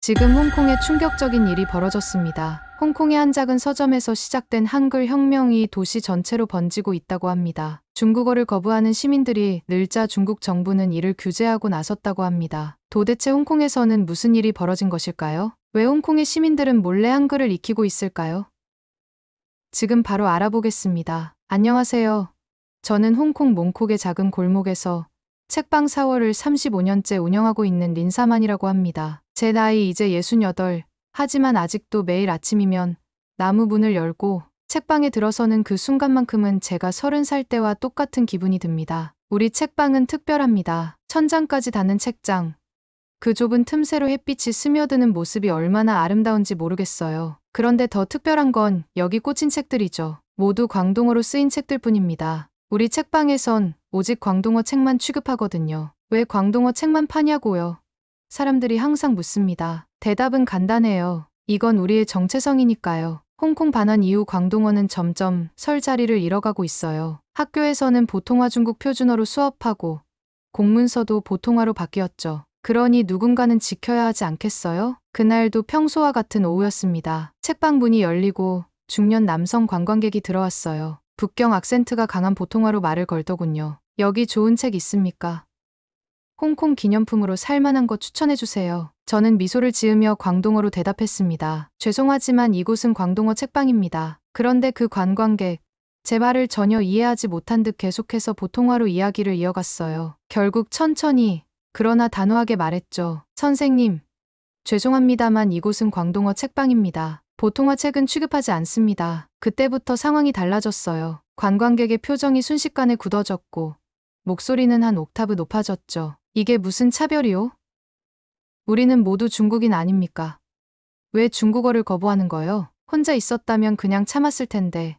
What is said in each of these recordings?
지금 홍콩에 충격적인 일이 벌어졌습니다. 홍콩의 한 작은 서점에서 시작된 한글 혁명이 도시 전체로 번지고 있다고 합니다. 중국어를 거부하는 시민들이 늘자 중국 정부는 이를 규제하고 나섰다고 합니다. 도대체 홍콩에서는 무슨 일이 벌어진 것일까요? 왜 홍콩의 시민들은 몰래 한글을 익히고 있을까요? 지금 바로 알아보겠습니다. 안녕하세요. 저는 홍콩 몽콕의 작은 골목에서 책방 4월을 35년째 운영하고 있는 린사만이라고 합니다. 제 나이 이제 68, 하지만 아직도 매일 아침이면 나무 문을 열고 책방에 들어서는 그 순간만큼은 제가 30살 때와 똑같은 기분이 듭니다. 우리 책방은 특별합니다. 천장까지 닿는 책장. 그 좁은 틈새로 햇빛이 스며드는 모습이 얼마나 아름다운지 모르겠어요. 그런데 더 특별한 건 여기 꽂힌 책들이죠. 모두 광동어로 쓰인 책들 뿐입니다. 우리 책방에선 오직 광동어 책만 취급하거든요. 왜 광동어 책만 파냐고요? 사람들이 항상 묻습니다. 대답은 간단해요. 이건 우리의 정체성이니까요. 홍콩 반환 이후 광동어는 점점 설 자리를 잃어가고 있어요. 학교에서는 보통화 중국 표준어로 수업하고 공문서도 보통화로 바뀌었죠. 그러니 누군가는 지켜야 하지 않겠어요? 그날도 평소와 같은 오후였습니다. 책방 문이 열리고 중년 남성 관광객이 들어왔어요. 북경 악센트가 강한 보통화로 말을 걸더군요. 여기 좋은 책 있습니까? 홍콩 기념품으로 살만한 거 추천해주세요. 저는 미소를 지으며 광동어로 대답했습니다. 죄송하지만 이곳은 광동어 책방입니다. 그런데 그 관광객, 제 말을 전혀 이해하지 못한 듯 계속해서 보통화로 이야기를 이어갔어요. 결국 천천히, 그러나 단호하게 말했죠. 선생님, 죄송합니다만 이곳은 광동어 책방입니다. 보통화 책은 취급하지 않습니다. 그때부터 상황이 달라졌어요. 관광객의 표정이 순식간에 굳어졌고 목소리는 한 옥타브 높아졌죠. 이게 무슨 차별이요? 우리는 모두 중국인 아닙니까? 왜 중국어를 거부하는 거요? 혼자 있었다면 그냥 참았을 텐데.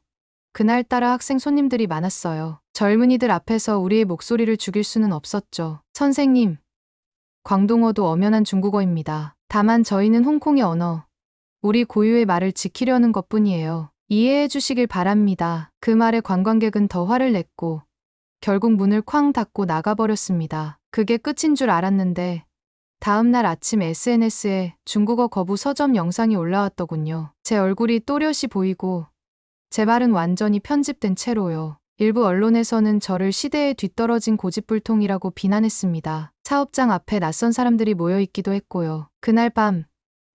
그날따라 학생 손님들이 많았어요. 젊은이들 앞에서 우리의 목소리를 죽일 수는 없었죠. 선생님, 광동어도 엄연한 중국어입니다. 다만 저희는 홍콩의 언어, 우리 고유의 말을 지키려는 것뿐이에요. 이해해 주시길 바랍니다. 그 말에 관광객은 더 화를 냈고 결국 문을 쾅 닫고 나가버렸습니다. 그게 끝인 줄 알았는데 다음 날 아침 SNS에 중국어 거부 서점 영상이 올라왔더군요. 제 얼굴이 또렷이 보이고 제 말은 완전히 편집된 채로요. 일부 언론에서는 저를 시대에 뒤떨어진 고집불통이라고 비난했습니다. 사업장 앞에 낯선 사람들이 모여있기도 했고요. 그날 밤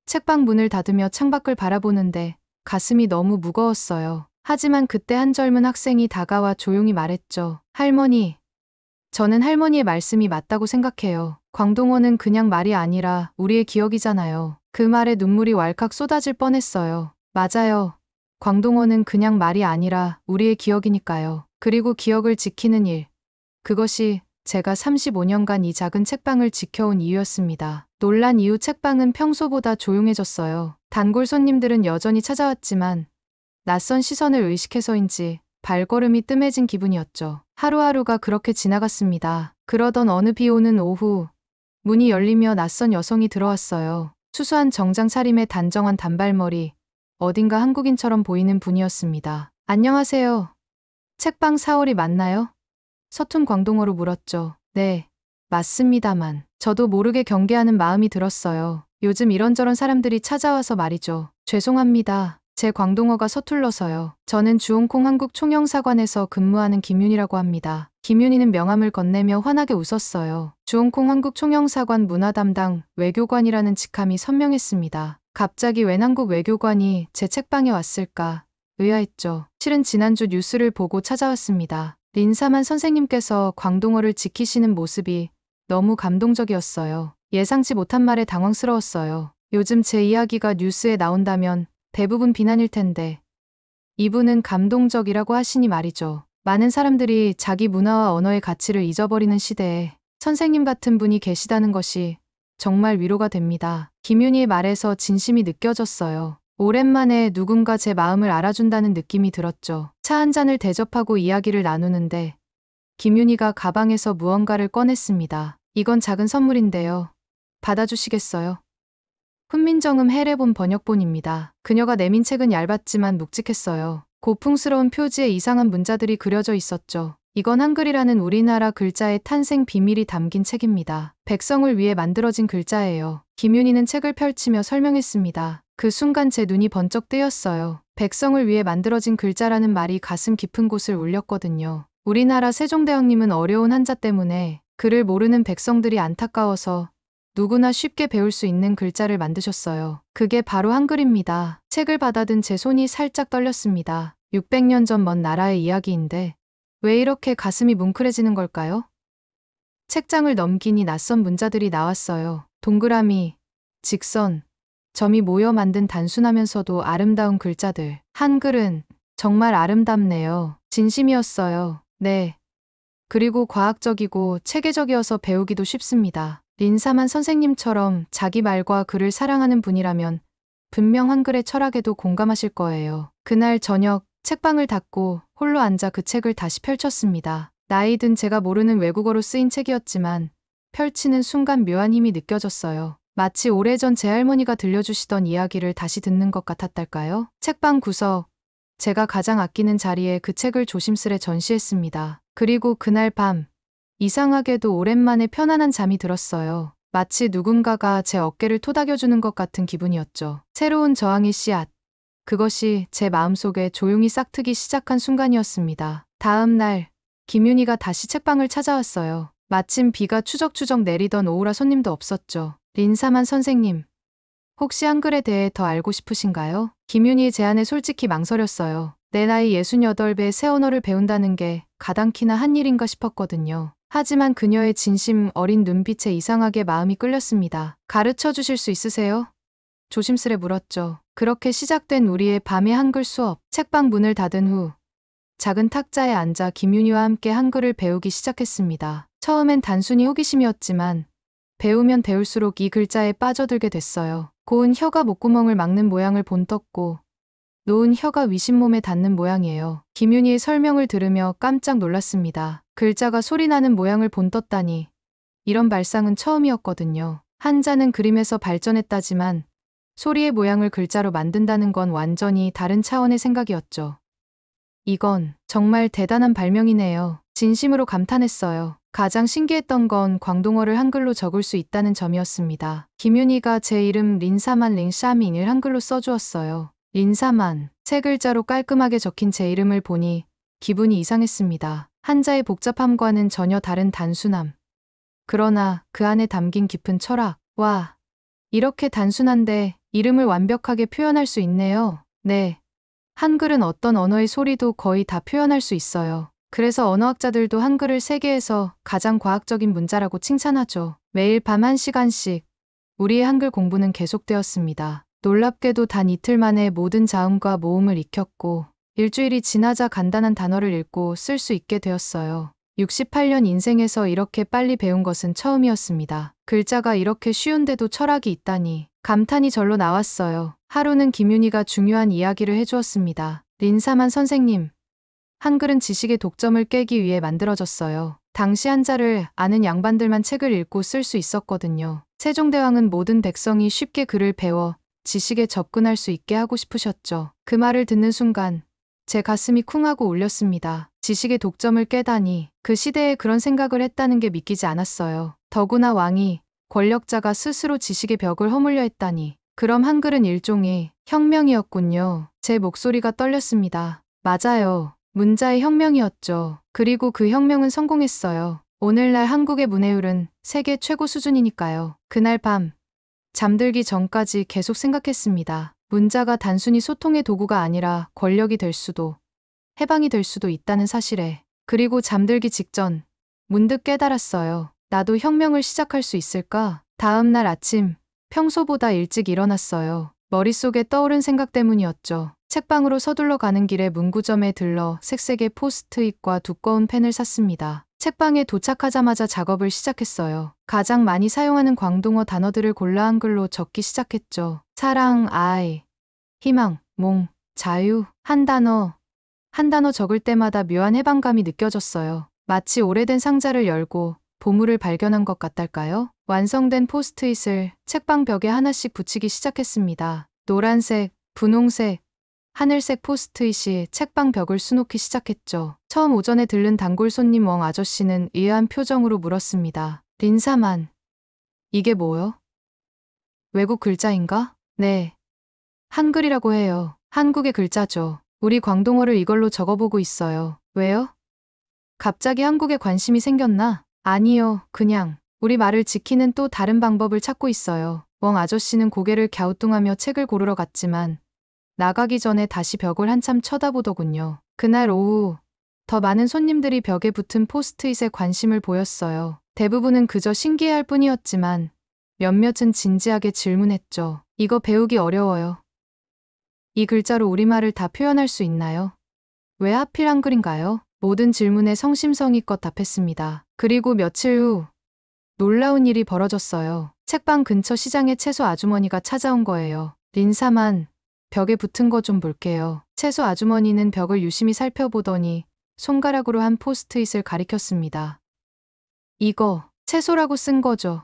책방 문을 닫으며 창밖을 바라보는데 가슴이 너무 무거웠어요. 하지만 그때 한 젊은 학생이 다가와 조용히 말했죠. 할머니, 저는 할머니의 말씀이 맞다고 생각해요. 광동어는 그냥 말이 아니라 우리의 기억이잖아요. 그 말에 눈물이 왈칵 쏟아질 뻔했어요. 맞아요. 광동어는 그냥 말이 아니라 우리의 기억이니까요. 그리고 기억을 지키는 일. 그것이 제가 35년간 이 작은 책방을 지켜온 이유였습니다. 논란 이후 책방은 평소보다 조용해졌어요. 단골 손님들은 여전히 찾아왔지만 낯선 시선을 의식해서인지 발걸음이 뜸해진 기분이었죠. 하루하루가 그렇게 지나갔습니다. 그러던 어느 비 오는 오후, 문이 열리며 낯선 여성이 들어왔어요. 수수한 정장 차림에 단정한 단발머리, 어딘가 한국인처럼 보이는 분이었습니다. 안녕하세요. 책방 4월이 맞나요? 서툰 광동어로 물었죠. 네, 맞습니다만. 저도 모르게 경계하는 마음이 들었어요. 요즘 이런저런 사람들이 찾아와서 말이죠. 죄송합니다. 제 광동어가 서툴러서요. 저는 주홍콩 한국총영사관에서 근무하는 김윤이라고 합니다. 김윤이는 명함을 건네며 환하게 웃었어요. 주홍콩 한국총영사관 문화담당 외교관이라는 직함이 선명했습니다. 갑자기 웬 한국 외교관이 제 책방에 왔을까 의아했죠. 실은 지난주 뉴스를 보고 찾아왔습니다. 린사만 선생님께서 광동어를 지키시는 모습이 너무 감동적이었어요. 예상치 못한 말에 당황스러웠어요. 요즘 제 이야기가 뉴스에 나온다면 대부분 비난일 텐데 이분은 감동적이라고 하시니 말이죠. 많은 사람들이 자기 문화와 언어의 가치를 잊어버리는 시대에 선생님 같은 분이 계시다는 것이 정말 위로가 됩니다. 김윤희의 말에서 진심이 느껴졌어요. 오랜만에 누군가 제 마음을 알아준다는 느낌이 들었죠. 차 한 잔을 대접하고 이야기를 나누는데 김윤희가 가방에서 무언가를 꺼냈습니다. 이건 작은 선물인데요. 받아주시겠어요? 훈민정음 해례본 번역본입니다. 그녀가 내민 책은 얇았지만 묵직했어요. 고풍스러운 표지에 이상한 문자들이 그려져 있었죠. 이건 한글이라는 우리나라 글자의 탄생 비밀이 담긴 책입니다. 백성을 위해 만들어진 글자예요. 김윤희는 책을 펼치며 설명했습니다. 그 순간 제 눈이 번쩍 뜨였어요. 백성을 위해 만들어진 글자라는 말이 가슴 깊은 곳을 울렸거든요. 우리나라 세종대왕님은 어려운 한자 때문에 글을 모르는 백성들이 안타까워서 누구나 쉽게 배울 수 있는 글자를 만드셨어요. 그게 바로 한글입니다. 책을 받아든 제 손이 살짝 떨렸습니다. 600년 전 먼 나라의 이야기인데 왜 이렇게 가슴이 뭉클해지는 걸까요? 책장을 넘기니 낯선 문자들이 나왔어요. 동그라미, 직선, 점이 모여 만든 단순하면서도 아름다운 글자들. 한글은 정말 아름답네요. 진심이었어요. 네. 그리고 과학적이고 체계적이어서 배우기도 쉽습니다. 린사만 선생님처럼 자기 말과 글을 사랑하는 분이라면 분명 한글의 철학에도 공감하실 거예요. 그날 저녁 책방을 닫고 홀로 앉아 그 책을 다시 펼쳤습니다. 나이 든 제가 모르는 외국어로 쓰인 책이었지만 펼치는 순간 묘한 힘이 느껴졌어요. 마치 오래전 제 할머니가 들려주시던 이야기를 다시 듣는 것 같았달까요? 책방 구석, 제가 가장 아끼는 자리에 그 책을 조심스레 전시했습니다. 그리고 그날 밤, 이상하게도 오랜만에 편안한 잠이 들었어요. 마치 누군가가 제 어깨를 토닥여주는 것 같은 기분이었죠. 새로운 저항의 씨앗. 그것이 제 마음속에 조용히 싹트기 시작한 순간이었습니다. 다음 날, 김윤희가 다시 책방을 찾아왔어요. 마침 비가 추적추적 내리던 오후라 손님도 없었죠. 린사만 선생님, 혹시 한글에 대해 더 알고 싶으신가요? 김윤희의 제안에 솔직히 망설였어요. 내 나이 68배 새 언어를 배운다는 게 가당키나 한 일인가 싶었거든요. 하지만 그녀의 진심 어린 눈빛에 이상하게 마음이 끌렸습니다. 가르쳐 주실 수 있으세요? 조심스레 물었죠. 그렇게 시작된 우리의 밤의 한글 수업. 책방 문을 닫은 후 작은 탁자에 앉아 김윤희와 함께 한글을 배우기 시작했습니다. 처음엔 단순히 호기심이었지만 배우면 배울수록 이 글자에 빠져들게 됐어요. 고운 혀가 목구멍을 막는 모양을 본떴고 놓은 혀가 위신몸에 닿는 모양이에요. 김윤희의 설명을 들으며 깜짝 놀랐습니다. 글자가 소리나는 모양을 본떴다니 이런 발상은 처음이었거든요. 한자는 그림에서 발전했다지만 소리의 모양을 글자로 만든다는 건 완전히 다른 차원의 생각이었죠. 이건 정말 대단한 발명이네요. 진심으로 감탄했어요. 가장 신기했던 건 광동어를 한글로 적을 수 있다는 점이었습니다. 김윤희가 제 이름 린사만 링샤민을 한글로 써주었어요. 린사만, 세 글자로 깔끔하게 적힌 제 이름을 보니 기분이 이상했습니다. 한자의 복잡함과는 전혀 다른 단순함. 그러나 그 안에 담긴 깊은 철학. 와, 이렇게 단순한데 이름을 완벽하게 표현할 수 있네요. 네. 한글은 어떤 언어의 소리도 거의 다 표현할 수 있어요. 그래서 언어학자들도 한글을 세계에서 가장 과학적인 문자라고 칭찬하죠. 매일 밤 1시간씩 우리의 한글 공부는 계속되었습니다. 놀랍게도 단 이틀 만에 모든 자음과 모음을 익혔고 일주일이 지나자 간단한 단어를 읽고 쓸 수 있게 되었어요. 68년 인생에서 이렇게 빨리 배운 것은 처음이었습니다. 글자가 이렇게 쉬운데도 철학이 있다니 감탄이 절로 나왔어요. 하루는 김윤희가 중요한 이야기를 해주었습니다. 린사만 선생님, 한글은 지식의 독점을 깨기 위해 만들어졌어요. 당시 한자를 아는 양반들만 책을 읽고 쓸 수 있었거든요. 세종대왕은 모든 백성이 쉽게 글을 배워 지식에 접근할 수 있게 하고 싶으셨죠. 그 말을 듣는 순간 제 가슴이 쿵하고 울렸습니다. 지식의 독점을 깨다니 그 시대에 그런 생각을 했다는 게 믿기지 않았어요. 더구나 왕이 권력자가 스스로 지식의 벽을 허물려 했다니. 그럼 한글은 일종의 혁명이었군요. 제 목소리가 떨렸습니다. 맞아요. 문자의 혁명이었죠. 그리고 그 혁명은 성공했어요. 오늘날 한국의 문해율은 세계 최고 수준이니까요. 그날 밤 잠들기 전까지 계속 생각했습니다. 문자가 단순히 소통의 도구가 아니라 권력이 될 수도 해방이 될 수도 있다는 사실에. 그리고 잠들기 직전 문득 깨달았어요. 나도 혁명을 시작할 수 있을까? 다음 날 아침 평소보다 일찍 일어났어요. 머릿속에 떠오른 생각 때문이었죠. 책방으로 서둘러 가는 길에 문구점에 들러 색색의 포스트잇과 두꺼운 펜을 샀습니다. 책방에 도착하자마자 작업을 시작했어요. 가장 많이 사용하는 광동어 단어들을 골라 한글로 적기 시작했죠. 사랑, 아이, 희망, 몽, 자유. 한 단어 적을 때마다 묘한 해방감이 느껴졌어요. 마치 오래된 상자를 열고 보물을 발견한 것 같달까요? 완성된 포스트잇을 책방 벽에 하나씩 붙이기 시작했습니다. 노란색, 분홍색, 하늘색 포스트잇이 책방 벽을 수놓기 시작했죠. 처음 오전에 들른 단골 손님 웡 아저씨는 의아한 표정으로 물었습니다. 린사만, 이게 뭐요? 외국 글자인가? 네. 한글이라고 해요. 한국의 글자죠. 우리 광동어를 이걸로 적어보고 있어요. 왜요? 갑자기 한국에 관심이 생겼나? 아니요, 그냥 우리 말을 지키는 또 다른 방법을 찾고 있어요. 웡 아저씨는 고개를 갸우뚱하며 책을 고르러 갔지만 나가기 전에 다시 벽을 한참 쳐다보더군요. 그날 오후 더 많은 손님들이 벽에 붙은 포스트잇에 관심을 보였어요. 대부분은 그저 신기해할 뿐이었지만 몇몇은 진지하게 질문했죠. 이거 배우기 어려워요. 이 글자로 우리말을 다 표현할 수 있나요? 왜 하필 한글인가요? 모든 질문에 성심성의껏 답했습니다. 그리고 며칠 후 놀라운 일이 벌어졌어요. 책방 근처 시장에 채소 아주머니가 찾아온 거예요. 린사만, 벽에 붙은 거 좀 볼게요. 채소 아주머니는 벽을 유심히 살펴보더니 손가락으로 한 포스트잇을 가리켰습니다. 이거 채소라고 쓴 거죠.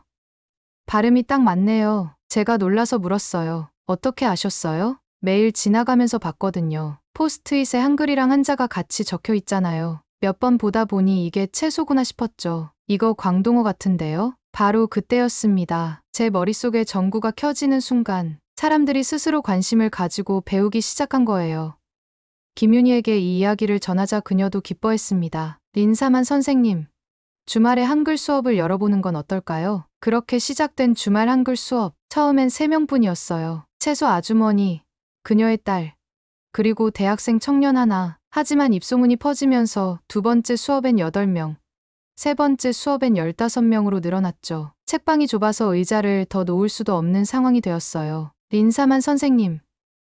발음이 딱 맞네요. 제가 놀라서 물었어요. 어떻게 아셨어요? 매일 지나가면서 봤거든요. 포스트잇에 한글이랑 한자가 같이 적혀 있잖아요. 몇 번 보다 보니 이게 채소구나 싶었죠. 이거 광동어 같은데요? 바로 그때였습니다. 제 머릿속에 전구가 켜지는 순간 사람들이 스스로 관심을 가지고 배우기 시작한 거예요. 김윤희에게 이 이야기를 전하자 그녀도 기뻐했습니다. 린사만 선생님, 주말에 한글 수업을 열어보는 건 어떨까요? 그렇게 시작된 주말 한글 수업, 처음엔 3명뿐이었어요. 채소 아주머니, 그녀의 딸, 그리고 대학생 청년 하나. 하지만 입소문이 퍼지면서 두 번째 수업엔 8명, 세 번째 수업엔 15명으로 늘어났죠. 책방이 좁아서 의자를 더 놓을 수도 없는 상황이 되었어요. 린사만 선생님,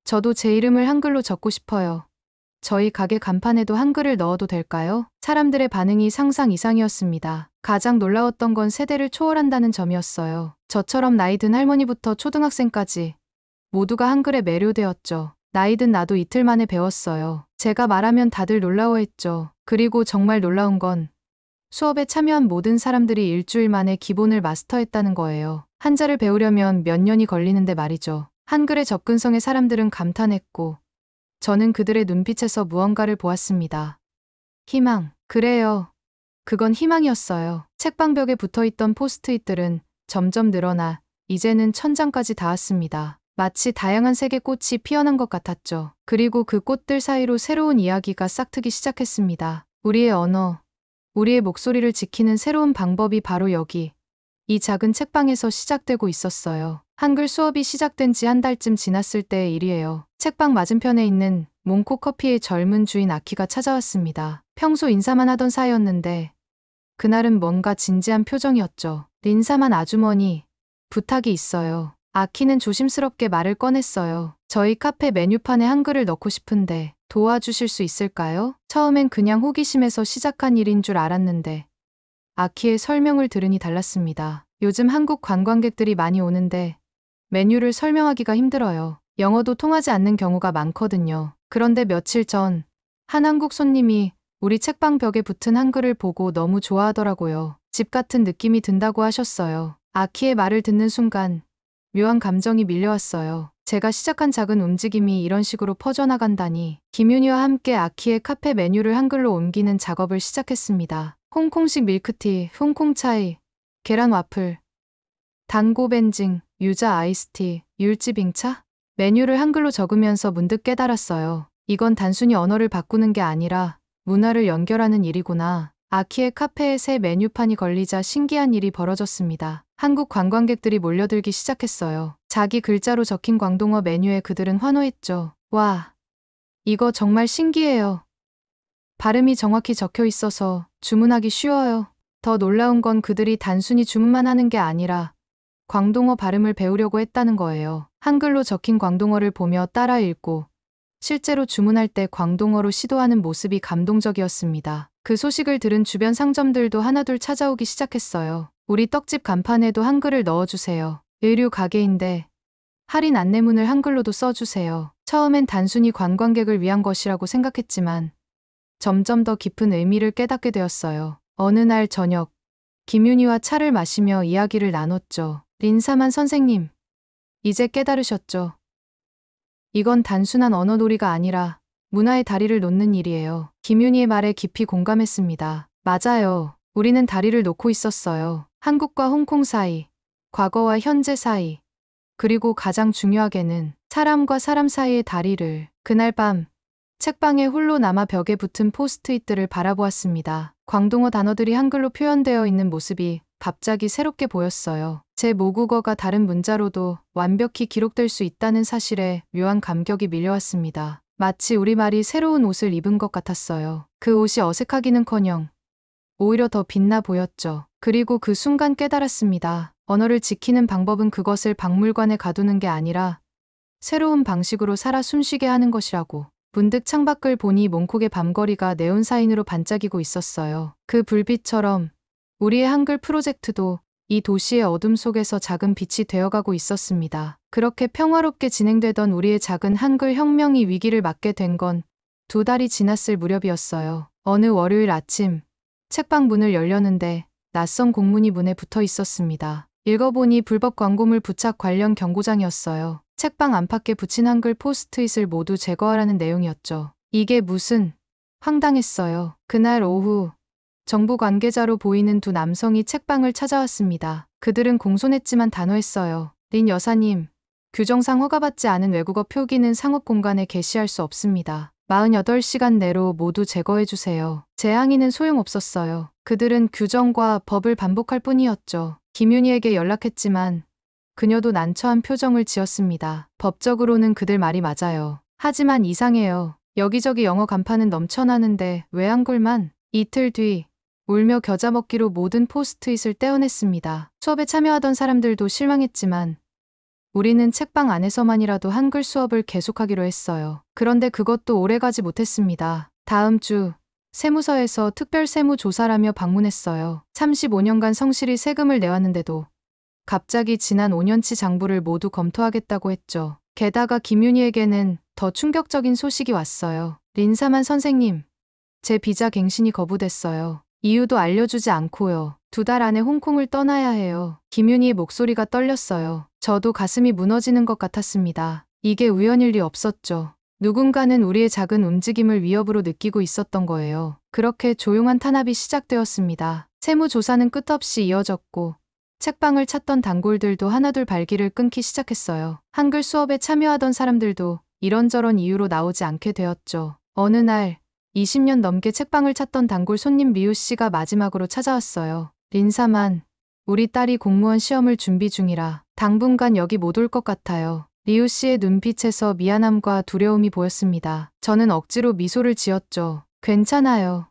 저도 제 이름을 한글로 적고 싶어요. 저희 가게 간판에도 한글을 넣어도 될까요? 사람들의 반응이 상상 이상이었습니다. 가장 놀라웠던 건 세대를 초월한다는 점이었어요. 저처럼 나이 든 할머니부터 초등학생까지 모두가 한글에 매료되었죠. 나이 든 나도 이틀 만에 배웠어요. 제가 말하면 다들 놀라워했죠. 그리고 정말 놀라운 건 수업에 참여한 모든 사람들이 일주일 만에 기본을 마스터했다는 거예요. 한자를 배우려면 몇 년이 걸리는데 말이죠. 한글의 접근성에 사람들은 감탄했고 저는 그들의 눈빛에서 무언가를 보았습니다. 희망. 그래요. 그건 희망이었어요. 책방벽에 붙어있던 포스트잇들은 점점 늘어나 이제는 천장까지 닿았습니다. 마치 다양한 색의 꽃이 피어난 것 같았죠. 그리고 그 꽃들 사이로 새로운 이야기가 싹트기 시작했습니다. 우리의 언어, 우리의 목소리를 지키는 새로운 방법이 바로 여기, 이 작은 책방에서 시작되고 있었어요. 한글 수업이 시작된 지 한 달쯤 지났을 때의 일이에요. 책방 맞은편에 있는 몽코 커피의 젊은 주인 아키가 찾아왔습니다. 평소 인사만 하던 사이였는데 그날은 뭔가 진지한 표정이었죠. 린사만 아주머니, 부탁이 있어요. 아키는 조심스럽게 말을 꺼냈어요. 저희 카페 메뉴판에 한글을 넣고 싶은데 도와주실 수 있을까요? 처음엔 그냥 호기심에서 시작한 일인 줄 알았는데 아키의 설명을 들으니 달랐습니다. 요즘 한국 관광객들이 많이 오는데 메뉴를 설명하기가 힘들어요. 영어도 통하지 않는 경우가 많거든요. 그런데 며칠 전 한 한국 손님이 우리 책방 벽에 붙은 한글을 보고 너무 좋아하더라고요. 집 같은 느낌이 든다고 하셨어요. 아키의 말을 듣는 순간 묘한 감정이 밀려왔어요. 제가 시작한 작은 움직임이 이런 식으로 퍼져나간다니. 김윤희와 함께 아키의 카페 메뉴를 한글로 옮기는 작업을 시작했습니다. 홍콩식 밀크티, 홍콩차이, 계란 와플, 단고 벤징, 유자 아이스티, 율지빙차? 메뉴를 한글로 적으면서 문득 깨달았어요. 이건 단순히 언어를 바꾸는 게 아니라 문화를 연결하는 일이구나. 아키의 카페에 새 메뉴판이 걸리자 신기한 일이 벌어졌습니다. 한국 관광객들이 몰려들기 시작했어요. 자기 글자로 적힌 광동어 메뉴에 그들은 환호했죠. 와, 이거 정말 신기해요. 발음이 정확히 적혀 있어서 주문하기 쉬워요. 더 놀라운 건 그들이 단순히 주문만 하는 게 아니라 광동어 발음을 배우려고 했다는 거예요. 한글로 적힌 광동어를 보며 따라 읽고 실제로 주문할 때 광동어로 시도하는 모습이 감동적이었습니다. 그 소식을 들은 주변 상점들도 하나둘 찾아오기 시작했어요. 우리 떡집 간판에도 한글을 넣어주세요. 의류 가게인데 할인 안내문을 한글로도 써주세요. 처음엔 단순히 관광객을 위한 것이라고 생각했지만 점점 더 깊은 의미를 깨닫게 되었어요. 어느 날 저녁, 김윤희와 차를 마시며 이야기를 나눴죠. 린사만 선생님, 이제 깨달으셨죠? 이건 단순한 언어놀이가 아니라 문화의 다리를 놓는 일이에요. 김윤희의 말에 깊이 공감했습니다. 맞아요. 우리는 다리를 놓고 있었어요. 한국과 홍콩 사이, 과거와 현재 사이, 그리고 가장 중요하게는 사람과 사람 사이의 다리를. 그날 밤 책방에 홀로 남아 벽에 붙은 포스트잇들을 바라보았습니다. 광동어 단어들이 한글로 표현되어 있는 모습이 갑자기 새롭게 보였어요. 제 모국어가 다른 문자로도 완벽히 기록될 수 있다는 사실에 묘한 감격이 밀려왔습니다. 마치 우리말이 새로운 옷을 입은 것 같았어요. 그 옷이 어색하기는커녕 오히려 더 빛나 보였죠. 그리고 그 순간 깨달았습니다. 언어를 지키는 방법은 그것을 박물관에 가두는 게 아니라 새로운 방식으로 살아 숨쉬게 하는 것이라고. 문득 창밖을 보니 몽콕의 밤거리가 네온사인으로 반짝이고 있었어요. 그 불빛처럼 우리의 한글 프로젝트도 이 도시의 어둠 속에서 작은 빛이 되어가고 있었습니다. 그렇게 평화롭게 진행되던 우리의 작은 한글 혁명이 위기를 맞게 된 건 2달이 지났을 무렵이었어요. 어느 월요일 아침 책방 문을 열려는데 낯선 공문이 문에 붙어 있었습니다. 읽어보니 불법 광고물 부착 관련 경고장이었어요. 책방 안팎에 붙인 한글 포스트잇을 모두 제거하라는 내용이었죠. 이게 무슨... 황당했어요. 그날 오후 정부 관계자로 보이는 2 남성이 책방을 찾아왔습니다. 그들은 공손했지만 단호했어요. 린 여사님, 규정상 허가받지 않은 외국어 표기는 상업 공간에 게시할 수 없습니다. 48시간 내로 모두 제거해주세요. 제 항의는 소용없었어요. 그들은 규정과 법을 반복할 뿐이었죠. 김윤희에게 연락했지만 그녀도 난처한 표정을 지었습니다. 법적으로는 그들 말이 맞아요. 하지만 이상해요. 여기저기 영어 간판은 넘쳐나는데 왜 한글만? 이틀 뒤 울며 겨자 먹기로 모든 포스트잇을 떼어냈습니다. 수업에 참여하던 사람들도 실망했지만 우리는 책방 안에서만이라도 한글 수업을 계속하기로 했어요. 그런데 그것도 오래가지 못했습니다. 다음 주 세무서에서 특별 세무조사라며 방문했어요. 35년간 성실히 세금을 내왔는데도 갑자기 지난 5년치 장부를 모두 검토하겠다고 했죠. 게다가 김윤희에게는 더 충격적인 소식이 왔어요. 린사만 선생님, 제 비자 갱신이 거부됐어요. 이유도 알려주지 않고요. 2달 안에 홍콩을 떠나야 해요. 김윤희의 목소리가 떨렸어요. 저도 가슴이 무너지는 것 같았습니다. 이게 우연일 리 없었죠. 누군가는 우리의 작은 움직임을 위협으로 느끼고 있었던 거예요. 그렇게 조용한 탄압이 시작되었습니다. 세무조사는 끝없이 이어졌고 책방을 찾던 단골들도 하나둘 발길을 끊기 시작했어요. 한글 수업에 참여하던 사람들도 이런저런 이유로 나오지 않게 되었죠. 어느 날 20년 넘게 책방을 찾던 단골 손님 리우 씨가 마지막으로 찾아왔어요. 린사만, 우리 딸이 공무원 시험을 준비 중이라 당분간 여기 못 올 것 같아요. 리우 씨의 눈빛에서 미안함과 두려움이 보였습니다. 저는 억지로 미소를 지었죠. 괜찮아요.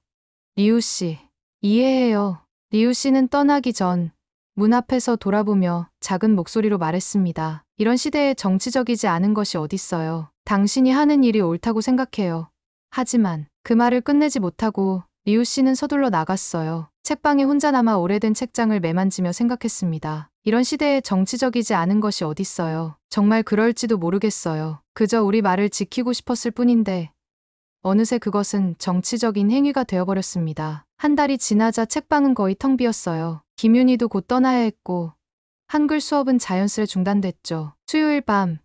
리우 씨, 이해해요. 리우 씨는 떠나기 전 문 앞에서 돌아보며 작은 목소리로 말했습니다. 이런 시대에 정치적이지 않은 것이 어딨어요. 당신이 하는 일이 옳다고 생각해요. 하지만 그 말을 끝내지 못하고 리우 씨는 서둘러 나갔어요. 책방에 혼자 남아 오래된 책장을 매만지며 생각했습니다. 이런 시대에 정치적이지 않은 것이 어딨어요. 정말 그럴지도 모르겠어요. 그저 우리 말을 지키고 싶었을 뿐인데 어느새 그것은 정치적인 행위가 되어버렸습니다. 1달이 지나자 책방은 거의 텅 비었어요. 김윤희도 곧 떠나야 했고 한글 수업은 자연스레 중단됐죠. 수요일 밤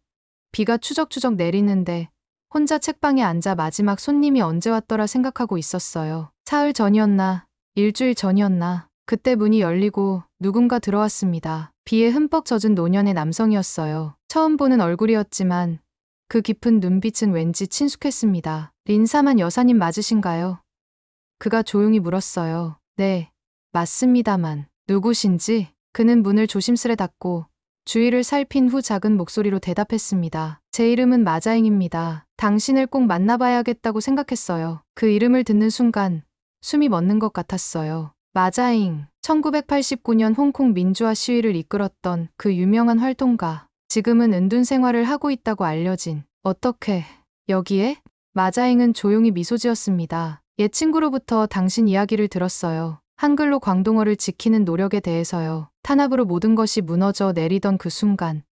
비가 추적추적 내리는데 혼자 책방에 앉아 마지막 손님이 언제 왔더라 생각하고 있었어요. 사흘 전이었나, 일주일 전이었나. 그때 문이 열리고 누군가 들어왔습니다. 비에 흠뻑 젖은 노년의 남성이었어요. 처음 보는 얼굴이었지만 그 깊은 눈빛은 왠지 친숙했습니다. 린사만 여사님 맞으신가요? 그가 조용히 물었어요. 네, 맞습니다만. 누구신지? 그는 문을 조심스레 닫고 주위를 살핀 후 작은 목소리로 대답했습니다. 제 이름은 마자잉입니다. 당신을 꼭 만나봐야겠다고 생각했어요. 그 이름을 듣는 순간 숨이 멎는 것 같았어요. 마자잉, 1989년 홍콩 민주화 시위를 이끌었던 그 유명한 활동가. 지금은 은둔 생활을 하고 있다고 알려진. 어떻게 여기에? 마자잉은 조용히 미소 지었습니다. 옛 친구로부터 당신 이야기를 들었어요. 한글로 광동어를 지키는 노력에 대해서요. 탄압으로 모든 것이 무너져 내리던 그 순간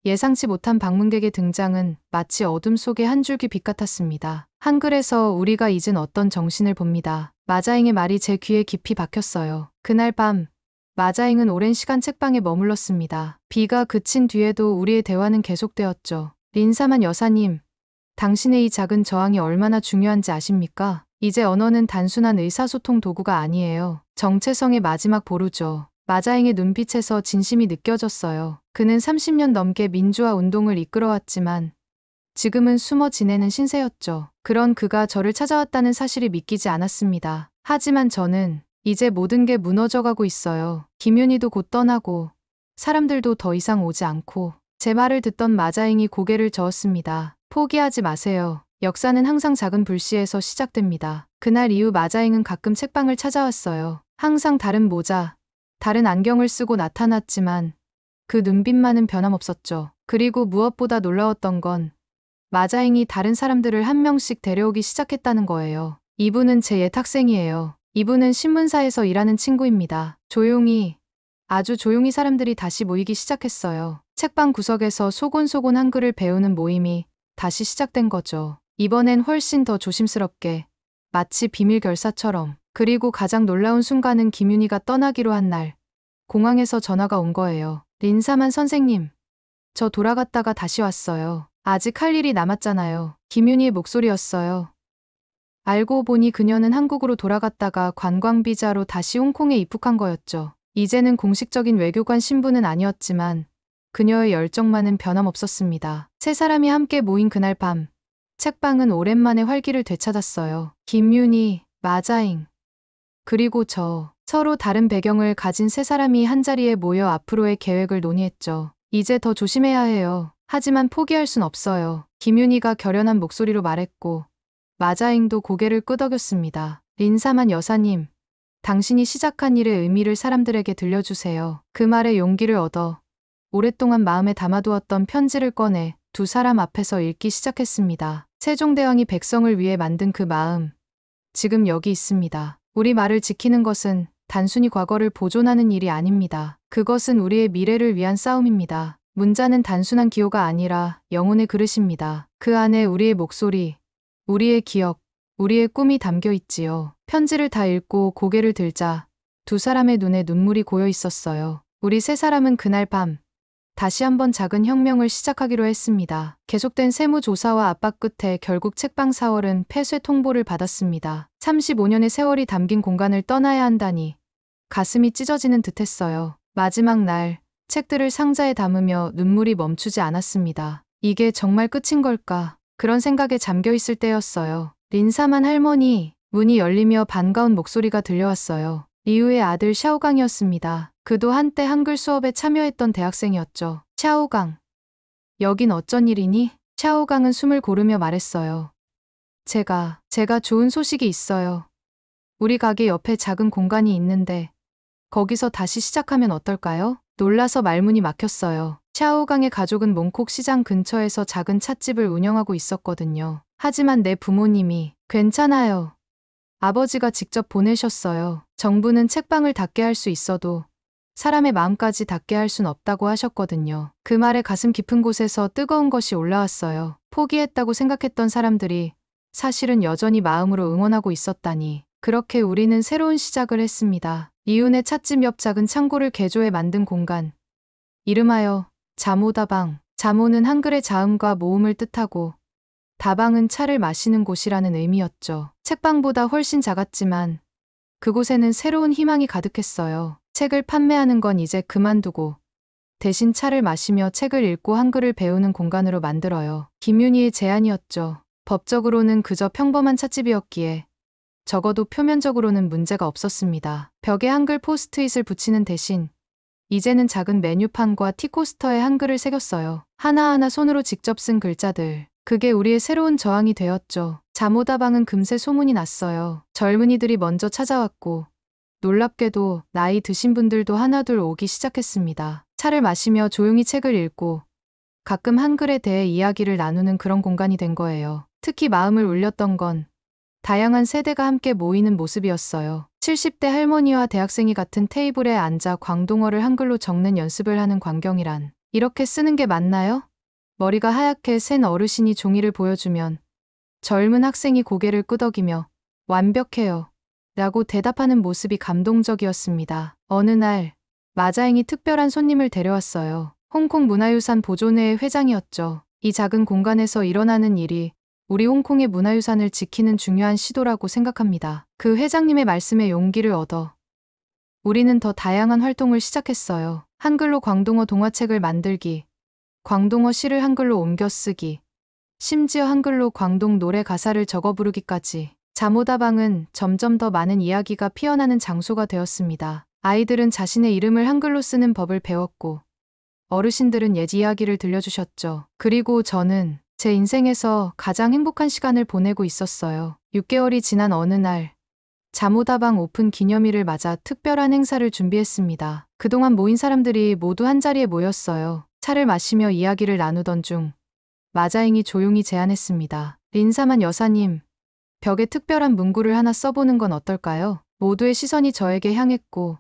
예상치 못한 방문객의 등장은 마치 어둠 속의 한 줄기 빛 같았습니다. 한글에서 우리가 잊은 어떤 정신을 봅니다. 마자잉의 말이 제 귀에 깊이 박혔어요. 그날 밤 마자잉은 오랜 시간 책방에 머물렀습니다. 비가 그친 뒤에도 우리의 대화는 계속되었죠. 린사만 여사님, 당신의 이 작은 저항이 얼마나 중요한지 아십니까? 이제 언어는 단순한 의사소통 도구가 아니에요. 정체성의 마지막 보루죠. 마자잉의 눈빛에서 진심이 느껴졌어요. 그는 30년 넘게 민주화 운동을 이끌어왔지만 지금은 숨어 지내는 신세였죠. 그런 그가 저를 찾아왔다는 사실이 믿기지 않았습니다. 하지만 저는 이제 모든 게 무너져가고 있어요. 김윤희도 곧 떠나고 사람들도 더 이상 오지 않고 제 말을 듣던 마자잉이 고개를 저었습니다. 포기하지 마세요. 역사는 항상 작은 불씨에서 시작됩니다. 그날 이후 마자잉은 가끔 책방을 찾아왔어요. 항상 다른 모자, 다른 안경을 쓰고 나타났지만 그 눈빛만은 변함없었죠. 그리고 무엇보다 놀라웠던 건 마자잉이 다른 사람들을 한 명씩 데려오기 시작했다는 거예요. 이분은 제 옛 학생이에요. 이분은 신문사에서 일하는 친구입니다. 조용히, 아주 조용히 사람들이 다시 모이기 시작했어요. 책방 구석에서 소곤소곤 한글을 배우는 모임이 다시 시작된 거죠. 이번엔 훨씬 더 조심스럽게, 마치 비밀 결사처럼. 그리고 가장 놀라운 순간은 김윤희가 떠나기로 한 날, 공항에서 전화가 온 거예요. 린사만 선생님, 저 돌아갔다가 다시 왔어요. 아직 할 일이 남았잖아요. 김윤희의 목소리였어요. 알고 보니 그녀는 한국으로 돌아갔다가 관광비자로 다시 홍콩에 입국한 거였죠. 이제는 공식적인 외교관 신분은 아니었지만 그녀의 열정만은 변함없었습니다. 세 사람이 함께 모인 그날 밤, 책방은 오랜만에 활기를 되찾았어요. 김윤희, 마자잉, 그리고 저, 서로 다른 배경을 가진 세 사람이 한자리에 모여 앞으로의 계획을 논의했죠. 이제 더 조심해야 해요. 하지만 포기할 순 없어요. 김윤희가 결연한 목소리로 말했고 마자잉도 고개를 끄덕였습니다. 린사만 여사님, 당신이 시작한 일의 의미를 사람들에게 들려주세요. 그 말에 용기를 얻어 오랫동안 마음에 담아두었던 편지를 꺼내 두 사람 앞에서 읽기 시작했습니다. 세종대왕이 백성을 위해 만든 그 마음, 지금 여기 있습니다. 우리 말을 지키는 것은 단순히 과거를 보존하는 일이 아닙니다. 그것은 우리의 미래를 위한 싸움입니다. 문자는 단순한 기호가 아니라 영혼의 그릇입니다. 그 안에 우리의 목소리, 우리의 기억, 우리의 꿈이 담겨 있지요. 편지를 다 읽고 고개를 들자 두 사람의 눈에 눈물이 고여 있었어요. 우리 세 사람은 그날 밤 다시 한번 작은 혁명을 시작하기로 했습니다. 계속된 세무조사와 압박 끝에 결국 책방 4월은 폐쇄 통보를 받았습니다. 35년의 세월이 담긴 공간을 떠나야 한다니 가슴이 찢어지는 듯했어요. 마지막 날 책들을 상자에 담으며 눈물이 멈추지 않았습니다. 이게 정말 끝인 걸까? 그런 생각에 잠겨 있을 때였어요. 린사만 할머니, 문이 열리며 반가운 목소리가 들려왔어요. 리우의 아들 샤오강이었습니다. 그도 한때 한글 수업에 참여했던 대학생이었죠. 샤오강, 여긴 어쩐 일이니? 샤오강은 숨을 고르며 말했어요. 제가 좋은 소식이 있어요. 우리 가게 옆에 작은 공간이 있는데 거기서 다시 시작하면 어떨까요? 놀라서 말문이 막혔어요. 샤오강의 가족은 몽콕 시장 근처에서 작은 찻집을 운영하고 있었거든요. 하지만 내 부모님이 괜찮아요. 아버지가 직접 보내셨어요. 정부는 책방을 닫게 할 수 있어도 사람의 마음까지 닫게 할 순 없다고 하셨거든요. 그 말에 가슴 깊은 곳에서 뜨거운 것이 올라왔어요. 포기했다고 생각했던 사람들이 사실은 여전히 마음으로 응원하고 있었다니. 그렇게 우리는 새로운 시작을 했습니다. 이윤의 찻집 옆 작은 창고를 개조해 만든 공간. 이름하여 자모다방. 자모는 한글의 자음과 모음을 뜻하고 다방은 차를 마시는 곳이라는 의미였죠. 책방보다 훨씬 작았지만 그곳에는 새로운 희망이 가득했어요. 책을 판매하는 건 이제 그만두고 대신 차를 마시며 책을 읽고 한글을 배우는 공간으로 만들어요. 김윤희의 제안이었죠. 법적으로는 그저 평범한 찻집이었기에 적어도 표면적으로는 문제가 없었습니다. 벽에 한글 포스트잇을 붙이는 대신 이제는 작은 메뉴판과 티코스터에 한글을 새겼어요. 하나하나 손으로 직접 쓴 글자들. 그게 우리의 새로운 저항이 되었죠. 자모다방은 금세 소문이 났어요. 젊은이들이 먼저 찾아왔고 놀랍게도 나이 드신 분들도 하나둘 오기 시작했습니다. 차를 마시며 조용히 책을 읽고 가끔 한글에 대해 이야기를 나누는 그런 공간이 된 거예요. 특히 마음을 울렸던 건 다양한 세대가 함께 모이는 모습이었어요. 70대 할머니와 대학생이 같은 테이블에 앉아 광동어를 한글로 적는 연습을 하는 광경이란 이렇게 쓰는 게 맞나요? 머리가 하얗게 센 어르신이 종이를 보여주면 젊은 학생이 고개를 끄덕이며 완벽해요 라고 대답하는 모습이 감동적이었습니다. 어느 날 마자잉이 특별한 손님을 데려왔어요. 홍콩 문화유산 보존회의 회장이었죠. 이 작은 공간에서 일어나는 일이 우리 홍콩의 문화유산을 지키는 중요한 시도라고 생각합니다. 그 회장님의 말씀에 용기를 얻어 우리는 더 다양한 활동을 시작했어요. 한글로 광동어 동화책을 만들기, 광동어 시를 한글로 옮겨 쓰기, 심지어 한글로 광동 노래 가사를 적어 부르기까지. 자모다방은 점점 더 많은 이야기가 피어나는 장소가 되었습니다. 아이들은 자신의 이름을 한글로 쓰는 법을 배웠고, 어르신들은 옛 이야기를 들려주셨죠. 그리고 저는 제 인생에서 가장 행복한 시간을 보내고 있었어요. 6개월이 지난 어느 날, 자모다방 오픈 기념일을 맞아 특별한 행사를 준비했습니다. 그동안 모인 사람들이 모두 한자리에 모였어요. 차를 마시며 이야기를 나누던 중 마자잉이 조용히 제안했습니다. 린사만 여사님, 벽에 특별한 문구를 하나 써보는 건 어떨까요? 모두의 시선이 저에게 향했고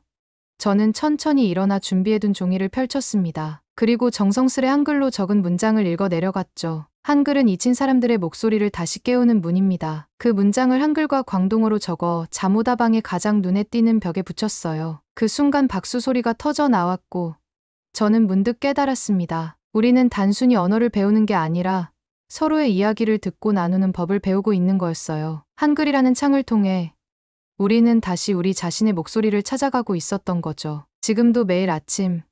저는 천천히 일어나 준비해둔 종이를 펼쳤습니다. 그리고 정성스레 한글로 적은 문장을 읽어 내려갔죠. 한글은 잊힌 사람들의 목소리를 다시 깨우는 문입니다. 그 문장을 한글과 광동어로 적어 자모다방의 가장 눈에 띄는 벽에 붙였어요. 그 순간 박수 소리가 터져 나왔고 저는 문득 깨달았습니다. 우리는 단순히 언어를 배우는 게 아니라 서로의 이야기를 듣고 나누는 법을 배우고 있는 거였어요. 한글이라는 창을 통해 우리는 다시 우리 자신의 목소리를 찾아가고 있었던 거죠. 지금도 매일 아침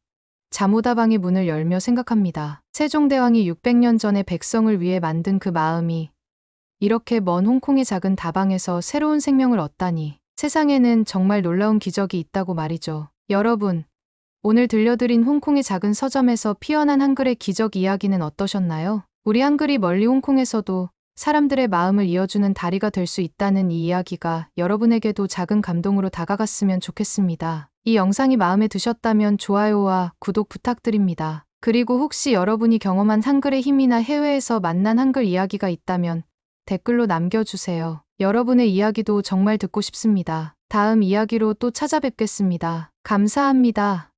자모다방의 문을 열며 생각합니다. 세종대왕이 600년 전에 백성을 위해 만든 그 마음이 이렇게 먼 홍콩의 작은 다방에서 새로운 생명을 얻다니. 세상에는 정말 놀라운 기적이 있다고 말이죠. 여러분, 오늘 들려드린 홍콩의 작은 서점에서 피어난 한글의 기적 이야기는 어떠셨나요? 우리 한글이 멀리 홍콩에서도 사람들의 마음을 이어주는 다리가 될 수 있다는 이 이야기가 여러분에게도 작은 감동으로 다가갔으면 좋겠습니다. 이 영상이 마음에 드셨다면 좋아요와 구독 부탁드립니다. 그리고 혹시 여러분이 경험한 한글의 힘이나 해외에서 만난 한글 이야기가 있다면 댓글로 남겨주세요. 여러분의 이야기도 정말 듣고 싶습니다. 다음 이야기로 또 찾아뵙겠습니다. 감사합니다.